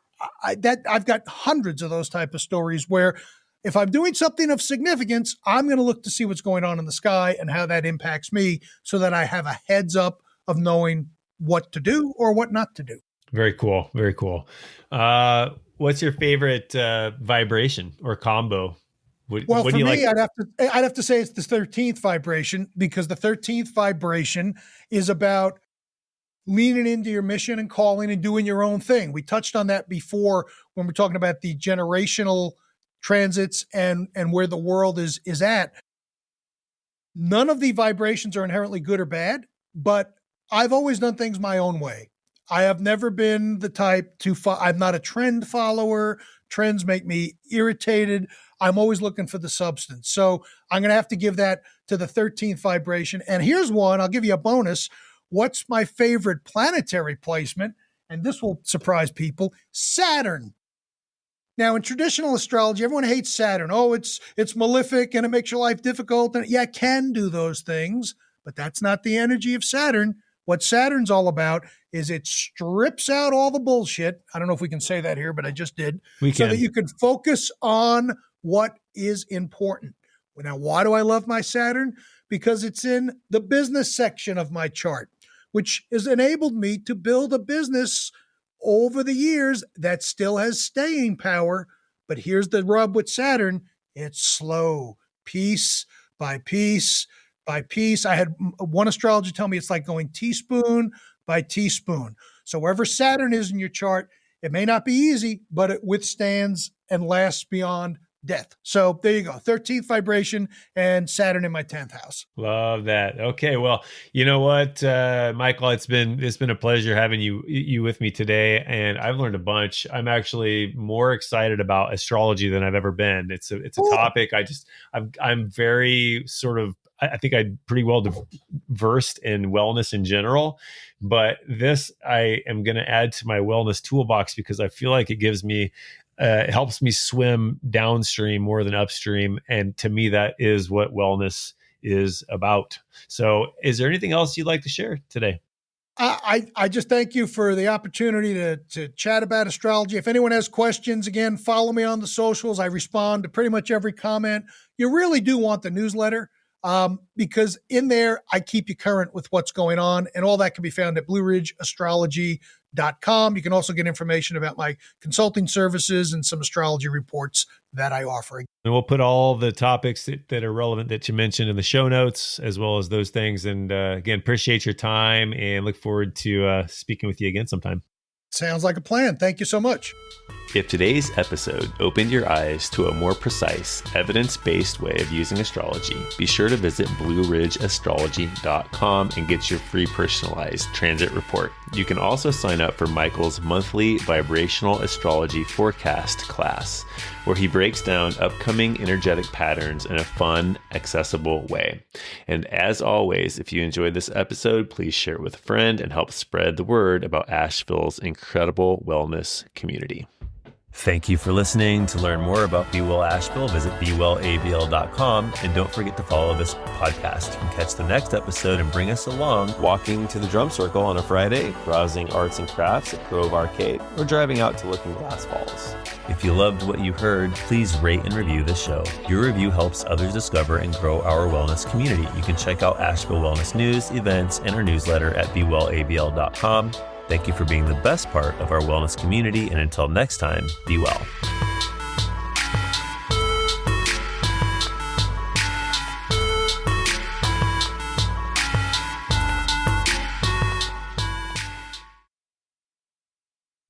I've got hundreds of those type of stories where if I'm doing something of significance, I'm going to look to see what's going on in the sky and how that impacts me so that I have a heads up of knowing what to do or what not to do. Very cool. Very cool. What's your favorite vibration or combo? What for do you me, like? I'd have to say it's the 13th vibration, because the 13th vibration is about leaning into your mission and calling and doing your own thing. We touched on that before when we're talking about the generational transits and where the world is at. None of the vibrations are inherently good or bad, but I've always done things my own way. I have never been the type to I'm not a trend follower. Trends make me irritated. I'm always looking for the substance. So I'm going to have to give that to the 13th vibration. And here's one, I'll give you a bonus. What's my favorite planetary placement? And this will surprise people. Saturn. Now, in traditional astrology, everyone hates Saturn. Oh, it's malefic and it makes your life difficult. And yeah, it can do those things, but that's not the energy of Saturn. What Saturn's all about is it strips out all the bullshit. I don't know if we can say that here, but I just did. So that you can focus on what is important. Now, why do I love my Saturn? Because it's in the business section of my chart, which has enabled me to build a business over the years that still has staying power. But here's the rub with Saturn. It's slow, piece by piece. by piece. I had one astrologer tell me it's like going teaspoon by teaspoon. So wherever Saturn is in your chart, it may not be easy, but it withstands and lasts beyond death. So there you go. 13th vibration and Saturn in my 10th house. Love that. Okay. Well, you know what, Michael, it's been a pleasure having you with me today. And I've learned a bunch. I'm actually more excited about astrology than I've ever been. It's a topic. I'm very I think I'm pretty well versed in wellness in general, but this I am going to add to my wellness toolbox because I feel like it gives me it helps me swim downstream more than upstream. And to me, that is what wellness is about. So is there anything else you'd like to share today? I just thank you for the opportunity to chat about astrology. If anyone has questions, again, follow me on the socials. I respond to pretty much every comment. You really do want the newsletter because in there, I keep you current with what's going on, and all that can be found at blueridgeastrology.com. You can also get information about my consulting services and some astrology reports that I offer. And we'll put all the topics that are relevant that you mentioned in the show notes, as well as those things. And again, appreciate your time and look forward to speaking with you again sometime. Sounds like a plan. Thank you so much. If today's episode opened your eyes to a more precise, evidence-based way of using astrology, be sure to visit blueridgeastrology.com and get your free personalized transit report. You can also sign up for Michael's monthly Vibrational Astrology Forecast class, where he breaks down upcoming energetic patterns in a fun, accessible way. And as always, if you enjoyed this episode, please share it with a friend and help spread the word about Asheville's incredible wellness community. Thank you for listening. To learn more about Be Well Asheville, visit bewellabl.com. And don't forget to follow this podcast. You can catch the next episode and bring us along walking to the drum circle on a Friday, browsing arts and crafts at Grove Arcade, or driving out to Looking Glass Falls. If you loved what you heard, please rate and review the show. Your review helps others discover and grow our wellness community. You can check out Asheville Wellness news, events, and our newsletter at bewellabl.com. Thank you for being the best part of our wellness community. And until next time, be well.